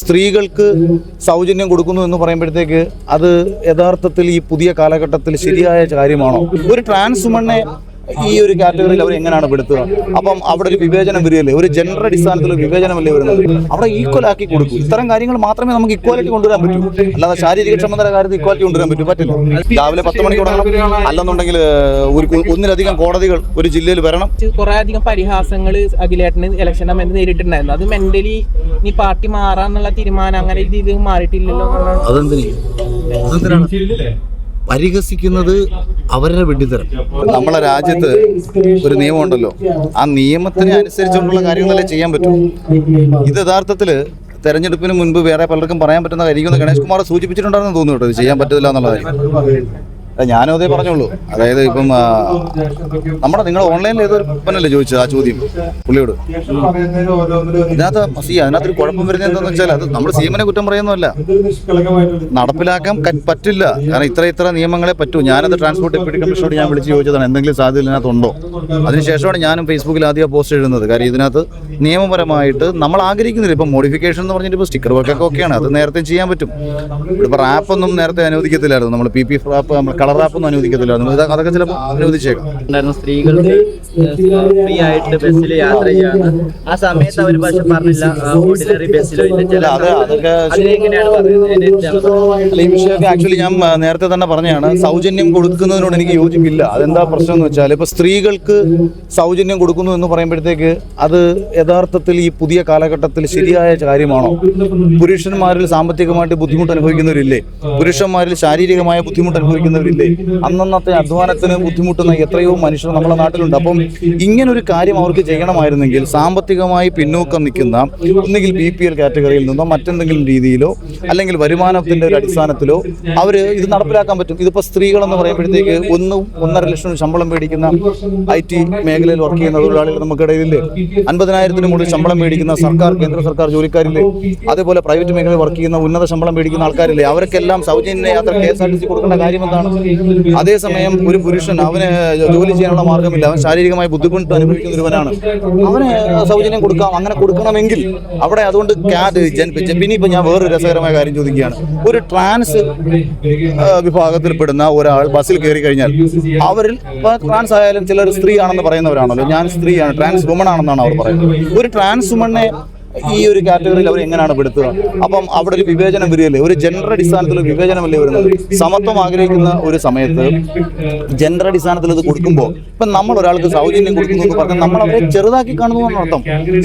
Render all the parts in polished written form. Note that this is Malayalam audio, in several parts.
സ്ത്രീകൾക്ക് സൗജന്യം കൊടുക്കുന്നു എന്ന് പറയുമ്പോഴത്തേക്ക് അത് യഥാർത്ഥത്തിൽ ഈ പുതിയ കാലഘട്ടത്തിൽ ശരിയായ കാര്യമാണോ? ഒരു ട്രാൻസ് വുമനെ ഈ ഒരു കാറ്റഗറിയിൽ അവർ എങ്ങനെയാണ് പെടുത്തുക? അപ്പം അവിടെ ഒരു വിവേചനം വരികയല്ലേ? ഒരു ജെൻഡർ അടിസ്ഥാനത്തിൽ ഒരു വിവേചനമല്ലേ വരുന്നത്? അവിടെ ഈക്വൽ ആക്കി കൊടുക്കും. ഇത്തരം കാര്യങ്ങൾ മാത്രമേ നമുക്ക് ഇക്വാലിറ്റി കൊണ്ടുവരാൻ പറ്റൂ. അല്ലാതെ ശാരീരിക ക്ഷമതയുടെ കാര്യത്തിൽ ഇക്വാലിറ്റി കൊണ്ടുവരാൻ പറ്റില്ല. രാവിലെ 10 മണിക്ക് തുടങ്ങണം, അല്ലെന്നുണ്ടെങ്കിൽ ഒന്നിലധികം കോടതികൾ ഒരു ജില്ലയിൽ വരണം. കുറെ അധികം പരിഹാസങ്ങൾ അഖിലേട്ടന് ഇലക്ഷൻ സമയത്ത് നേരിട്ടുണ്ടായിരുന്നു. അത് മെന്റലി ഈ പാർട്ടി മാറാന്നുള്ള തീരുമാനം അങ്ങനെ രീതിയിൽ മാറിയിട്ടില്ലല്ലോ. അതെന്തിനാണ് പരിഹസിക്കുന്നത്? അവരുടെ വെട്ടിത്തരം. നമ്മളെ രാജ്യത്ത് ഒരു നിയമമുണ്ടല്ലോ, ആ നിയമത്തിന് അനുസരിച്ചുള്ള കാര്യങ്ങളല്ലേ ചെയ്യാൻ പറ്റൂ. ഇത് യഥാർത്ഥത്തിൽ തെരഞ്ഞെടുപ്പിന് മുൻപ് വേറെ പലർക്കും പറയാൻ പറ്റുന്ന കാര്യങ്ങൾ ഗണേഷ് കുമാർ സൂചിപ്പിച്ചിട്ടുണ്ടാണെന്ന് തോന്നുന്നു കേട്ടോ. ഇത് ചെയ്യാൻ പറ്റില്ല എന്നുള്ള കാര്യം ഞാനും അതേ പറഞ്ഞോളൂ. അതായത് ഇപ്പം നിങ്ങളുടെ ഓൺലൈനിൽ ഏതൊരു പനല്ലേ ചോദിച്ചത് ആ ചോദ്യം പുള്ളിയോട്. അതിനകത്തൊരു കുഴപ്പം വരുന്നത് എന്താണെന്ന് വെച്ചാൽ അത് നമ്മൾ CM-നെ കുറ്റം പറയുന്നതല്ല, നടപ്പിലാക്കാൻ പറ്റില്ല. കാരണം ഇത്ര നിയമങ്ങളെ പറ്റൂ. ഞാനത് ട്രാൻസ്പോർട്ട് ഡെപ്യൂട്ടി കമ്മീഷനോട് ഞാൻ വിളിച്ച് ചോദിച്ചതാണ് എന്തെങ്കിലും സാധ്യത ഇതിനകത്തുണ്ടോ. അതിനുശേഷമാണ് ഞാനും ഫേസ്ബുക്കിൽ ആദ്യം പോസ്റ്റ് എഴുതുന്നത്. കാര്യം ഇതിനകത്ത് നിയമപരമായിട്ട് നമ്മൾ ആഗ്രഹിക്കുന്നില്ല. ഇപ്പം മോഡിഫിക്കേഷൻ എന്ന് പറഞ്ഞിട്ട് ഇപ്പോൾ സ്റ്റിക്കർ വർക്കൊക്കെ ഒക്കെയാണ്, അത് നേരത്തെ ചെയ്യാൻ പറ്റും. ഇപ്പോൾ റാപ്പൊന്നും നേരത്തെ അനുവദിക്കത്തില്ലായിരുന്നു. നമ്മൾ PP റാപ്പ്, നമ്മൾ കളർ റാപ്പൊന്നും അനുവദിക്കത്തില്ലായിരുന്നു. അതൊക്കെ ചിലപ്പോൾ അനുവദിച്ചേക്കാം. സ്ത്രീകൾക്ക് ഫ്രീ ആയിട്ട് ബസ്സിൽ യാത്ര ചെയ്യാന്ന് ആ സമയത്ത് അവർ പക്ഷെ പറഞ്ഞില്ല ഓർഡിനറി ബസ്സിലോ ഇല്ല. അതൊക്കെ ഈ വിഷയമൊക്കെ ആക്ച്വലി ഞാൻ നേരത്തെ തന്നെ പറഞ്ഞതാണ്. സൗജന്യം കൊടുക്കുന്നതിനോട് എനിക്ക് യോജിപ്പില്ല. അതെന്താ പ്രശ്നം എന്ന് വെച്ചാൽ ഇപ്പൊ സ്ത്രീകൾക്ക് സൗജന്യം കൊടുക്കുന്നു എന്ന് പറയുമ്പോഴത്തേക്ക് അത് യഥാർത്ഥത്തിൽ ഈ പുതിയ കാലഘട്ടത്തിൽ ശരിയായ കാര്യമാണോ? പുരുഷന്മാരിൽ സാമ്പത്തികമായിട്ട് ബുദ്ധിമുട്ട് അനുഭവിക്കുന്നവരില്ലേ? പുരുഷന്മാരിൽ ശാരീരികമായ ബുദ്ധിമുട്ട് അനുഭവിക്കുന്നവരില്ലേ? അന്നത്തെ അധ്വാനത്തിന് ബുദ്ധിമുട്ടുന്ന എത്രയോ മനുഷ്യർ നമ്മുടെ നാട്ടിലുണ്ട്. അപ്പം ഇങ്ങനൊരു കാര്യം അവർക്ക് ചെയ്യണമായിരുന്നെങ്കിൽ സാമ്പത്തികമായി പിന്നോക്കം നിൽക്കുന്ന ഒന്നുകിൽ BPL കാറ്റഗറിയിൽ നിന്നോ മറ്റെന്തെങ്കിലും രീതിയിലോ അല്ലെങ്കിൽ വരുമാനത്തിന്റെ ഒരു അടിസ്ഥാനത്തിലോ അവർ ഇത് നടപ്പിലാക്കാൻ പറ്റും. ഇതിപ്പോൾ സ്ത്രീകളെന്ന് പറയുമ്പോഴത്തേക്ക് 1.5 ലക്ഷം ശമ്പളം മേടിക്കുന്ന IT മേഖലയിൽ വർക്ക് ചെയ്യുന്ന തൊഴിലാളികൾ നമുക്കിടയിലില്ലേ? 50,000-ന് മുകളിൽ ശമ്പളം മേടിക്കുന്ന കേന്ദ്ര സർക്കാർ ജോലിക്കാരില്ലേ? അതേപോലെ പ്രൈവറ്റ് മേഖലയിൽ വർക്ക് ചെയ്യുന്ന ഉന്നത ശമ്പളം മേടിക്കുന്ന ആൾക്കാരില്ലേ? അവർക്കെല്ലാം സൗജന്യ യാത്ര KSRTC കൊടുക്കേണ്ട കാര്യം എന്താണ്? അതേസമയം ഒരു പുരുഷൻ, അവന് ജോലി ചെയ്യാനുള്ള മാർഗമില്ല, അവൻ ശാരീരികമായി ബുദ്ധിമുട്ട് അനുഭവിക്കുന്ന ഒരുവനാണ്, അവന് സൗജന്യം കൊടുക്കാം. അങ്ങനെ കൊടുക്കണമെങ്കിൽ അവിടെ അതുകൊണ്ട് പിന്നെ ഇപ്പൊ ഞാൻ വേറൊരു രസകരമായ കാര്യം ചോദിക്കുകയാണ്. ഒരു ട്രാൻസ് വിഭാഗത്തിൽപ്പെടുന്ന ഒരാൾ ബസ്സിൽ കയറി കഴിഞ്ഞാൽ അവരിൽ ട്രാൻസ് ആയാലും ചിലർ സ്ത്രീ ആണെന്ന് പറയുന്നവരാണല്ലോ. ഞാൻ സ്ത്രീയാണ്, ട്രാൻസ് വുമൺ ആണെന്നാണ് അവർ പറയുന്നത്. ഒരു ട്രാൻസ് വുമനെ ഈ ഒരു കാറ്റഗറിയിൽ അവർ എങ്ങനെയാണ് പെടുത്തുക? അപ്പം അവിടെ ഒരു വിവേചനം വരികയല്ലേ? ഒരു ജെൻഡർ അടിസ്ഥാനത്തിൽ ഒരു വിവേചനമല്ലേ വരുന്നത്? സമത്വം ആഗ്രഹിക്കുന്ന ഒരു സമയത്ത് ജെൻഡർ അടിസ്ഥാനത്തിൽ ഇത് കൊടുക്കുമ്പോൾ ഇപ്പം നമ്മൾ ഒരാൾക്ക് സൗജന്യം കൊടുക്കുന്നു എന്ന് പറഞ്ഞാൽ നമ്മൾ അവരെ ചെറുതാക്കി കാണുന്നു എന്നർത്ഥം.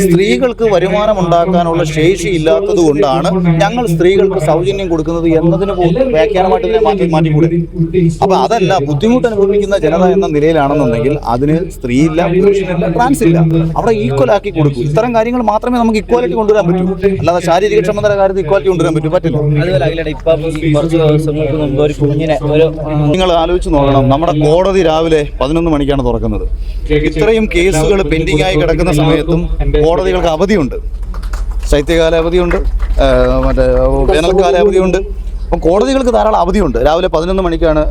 സ്ത്രീകൾക്ക് വരുമാനം ഉണ്ടാക്കാനുള്ള ശേഷി ഇല്ലാത്തത് കൊണ്ടാണ് ഞങ്ങൾ സ്ത്രീകൾക്ക് സൗജന്യം കൊടുക്കുന്നത് എന്നതിന് പോലും വ്യാഖ്യാനമായിട്ട് മാറ്റിക്കൂടെ? അപ്പൊ അതല്ല, ബുദ്ധിമുട്ട് അനുഭവിക്കുന്ന ജനത എന്ന നിലയിലാണെന്നുണ്ടെങ്കിൽ അതിന് സ്ത്രീയില്ല, പുരുഷനില്ല, ട്രാൻസ് ഇല്ല. അവിടെ ഈക്വൽ ആക്കി കൊടുക്കും. ഇത്തരം കാര്യങ്ങൾ മാത്രമേ നമുക്ക് ഇക്വാലിറ്റി കൊണ്ടുവരാൻ പറ്റൂ. അല്ലാതെ ശാരീരിക ക്ഷമതയുടെ കാര്യത്തിൽ ഇക്വാലിറ്റി കൊണ്ടുവരാൻ പറ്റില്ല. നിങ്ങൾ ആലോചിച്ച് നോക്കണം, നമ്മുടെ കോടതി രാവിലെ 11 മണിക്കാണ് തുറക്കുന്നത്. ഇത്രയും കേസുകൾ പെൻഡിംഗ് ആയി കിടക്കുന്ന സമയത്തും കോടതികൾക്ക് അവധിയുണ്ട്. ശൈത്യകാല അവധിയുണ്ട്, മറ്റേ വേനൽക്കാല അവധിയുണ്ട്. അപ്പം കോടതികൾക്ക് ധാരാളം അവധിയുണ്ട്. രാവിലെ 11 മണിക്കാണ്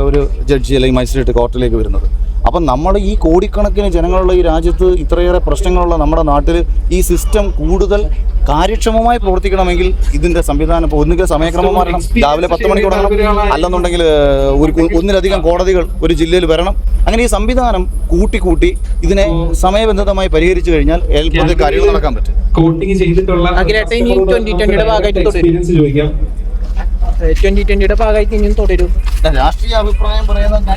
ഒരു ജഡ്ജി അല്ലെങ്കിൽ മജിസ്ട്രേറ്റ് കോർട്ടിലേക്ക് വരുന്നത്. അപ്പം നമ്മൾ ഈ കോടിക്കണക്കിന് ജനങ്ങളുള്ള ഈ രാജ്യത്ത് ഇത്രയേറെ പ്രശ്നങ്ങളുള്ള നമ്മുടെ നാട്ടിൽ ഈ സിസ്റ്റം കൂടുതൽ കാര്യക്ഷമമായി പ്രവർത്തിക്കണമെങ്കിൽ ഇതിന്റെ സംവിധാനം ഇപ്പോൾ ഒന്നുകിൽ സമയക്രമം മാറണം, രാവിലെ 10 മണിക്ക് തുടങ്ങണം, അല്ലെന്നുണ്ടെങ്കിൽ ഒന്നിലധികം കോടതികൾ ഒരു ജില്ലയിൽ വരണം. അങ്ങനെ ഈ സംവിധാനം കൂട്ടി ഇതിനെ സമയബന്ധിതമായി പരിഹരിച്ചു കഴിഞ്ഞാൽ എളുപ്പത്തിൽ കാര്യങ്ങൾ നടക്കാൻ പറ്റും. 2020 ഭാഗമായിട്ട് ഇനിയും തുടരും. രാഷ്ട്രീയ അഭിപ്രായം പറയുന്നത്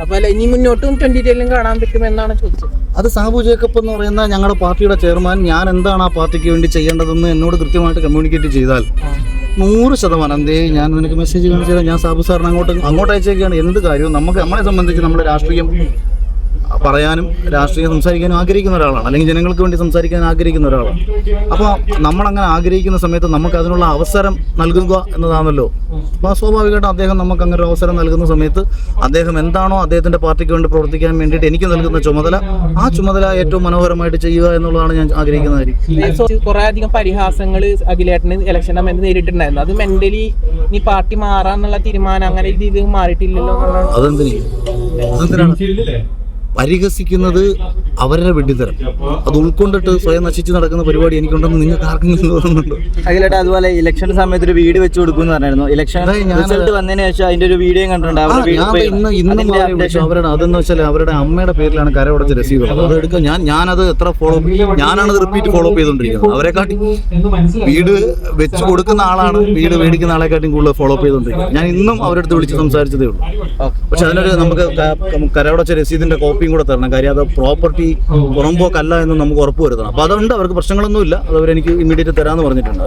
അപ്പൊ ഇനി മുന്നോട്ടും 2020 കാണാൻ പറ്റുമെന്നാണ് ചോദിച്ചത്. അത് സാബു ജേക്കബ് എന്ന് പറയുന്ന ഞങ്ങളുടെ പാർട്ടിയുടെ ചെയർമാൻ ഞാൻ എന്താണ് ആ പാർട്ടിക്ക് വേണ്ടി ചെയ്യേണ്ടതെന്ന് എന്നോട് കൃത്യമായിട്ട് കമ്മ്യൂണിക്കേറ്റ് ചെയ്താൽ 100% എന്തേ ഞാൻ നിനക്ക് മെസ്സേജ് കാണിച്ചാൽ ഞാൻ സാബു സാറിന് അങ്ങോട്ട് അയച്ചേക്കാണ്. എന്ത് കാര്യവും നമ്മളെ സംബന്ധിച്ച് നമ്മുടെ രാഷ്ട്രീയം പറയാനും രാഷ്ട്രീയം സംസാരിക്കാനും ആഗ്രഹിക്കുന്ന ഒരാളാണ്, അല്ലെങ്കിൽ ജനങ്ങൾക്ക് വേണ്ടി സംസാരിക്കാൻ ആഗ്രഹിക്കുന്ന ഒരാളാണ്. അപ്പോൾ നമ്മളങ്ങനെ ആഗ്രഹിക്കുന്ന സമയത്ത് നമുക്ക് അതിനുള്ള അവസരം നൽകുക എന്നതാണല്ലോ. അപ്പോൾ സ്വാഭാവികമായിട്ടും അദ്ദേഹം നമുക്ക് അങ്ങനെ ഒരു അവസരം നൽകുന്ന സമയത്ത് അദ്ദേഹം എന്താണോ അദ്ദേഹത്തിൻ്റെ പാർട്ടിക്ക് വേണ്ടി പ്രവർത്തിക്കാൻ വേണ്ടിയിട്ട് എനിക്ക് നൽകുന്ന ചുമതല, ആ ചുമതല ഏറ്റവും മനോഹരമായിട്ട് ചെയ്യുക എന്നുള്ളതാണ് ഞാൻ ആഗ്രഹിക്കുന്ന കാര്യം. കുറെ അധികം പരിഹാസങ്ങൾ അഖിലേട്ടന് ഇലക്ഷൻ സമയത്ത് നേരിട്ടുണ്ടായിരുന്നു. അത് മെന്റലി ഈ പാർട്ടി മാറാന്നുള്ള തീരുമാനം അങ്ങനെ രീതിയിൽ മാറിയിട്ടില്ലല്ലോ. അതെന്തിനാണ് പരിഹസിക്കുന്നത് അവരുടെ വെട്ടിത്തരം. അത് ഉൾക്കൊണ്ടിട്ട് സ്വയം നശിച്ച് നടക്കുന്ന പരിപാടി എനിക്കുണ്ടെന്ന് നിങ്ങൾക്ക് ആർക്കെങ്കിലും തോന്നുന്നുണ്ടോ? അഖിലേട്ടാ, അതുപോലെ ഇലക്ഷൻ സമയത്ത് ഒരു വീഡിയോ വെച്ച് കൊടുക്കുമെന്ന് പറഞ്ഞായിരുന്നു. ഇലക്ഷൻ റിസൾട്ട് വന്നതിന് ശേഷം അതിന്റെ ഒരു വീഡിയോ കണ്ടിട്ടുണ്ട്. അവരുടെ അതെന്ന് വെച്ചാൽ അവരുടെ അമ്മയുടെ പേരിലാണ് കരമടച്ച രസീത്. അത് എടുക്കുക. ഞാനത് എത്ര ഞാനാണത് റിപ്പീറ്റ് ഫോളോ അപ്പ് ചെയ്തുകൊണ്ടിരിക്കുന്നത്. അവരെക്കാട്ടി വീട് വെച്ച് കൊടുക്കുന്ന ആളാണ് വീട് മേടിക്കുന്ന ആളെക്കാട്ടും കൂടുതൽ ഫോളോ അപ്പ് ചെയ്തുകൊണ്ടിരിക്കുന്നത്. ഞാൻ ഇന്നും അവരുടെ അടുത്ത് വിളിച്ച് സംസാരിച്ചതേ ഉള്ളൂ. പക്ഷെ അതിനൊരു നമുക്ക് കരമടച്ച രസീതിന്റെ കോപ്പിയും കൂടെ തരണം. കാര്യം അത് പ്രോപ്പർട്ടി പുറമ്പോക്കല്ല എന്ന് നമുക്ക് ഉറപ്പ് വരുത്തണം. അപ്പോൾ അതുകൊണ്ട് അവർക്ക് പ്രശ്നങ്ങളൊന്നുമില്ല. അത് അവരെനിക്ക് ഇമ്മീഡിയറ്റ് തരാമെന്ന് പറഞ്ഞിട്ടുണ്ട്.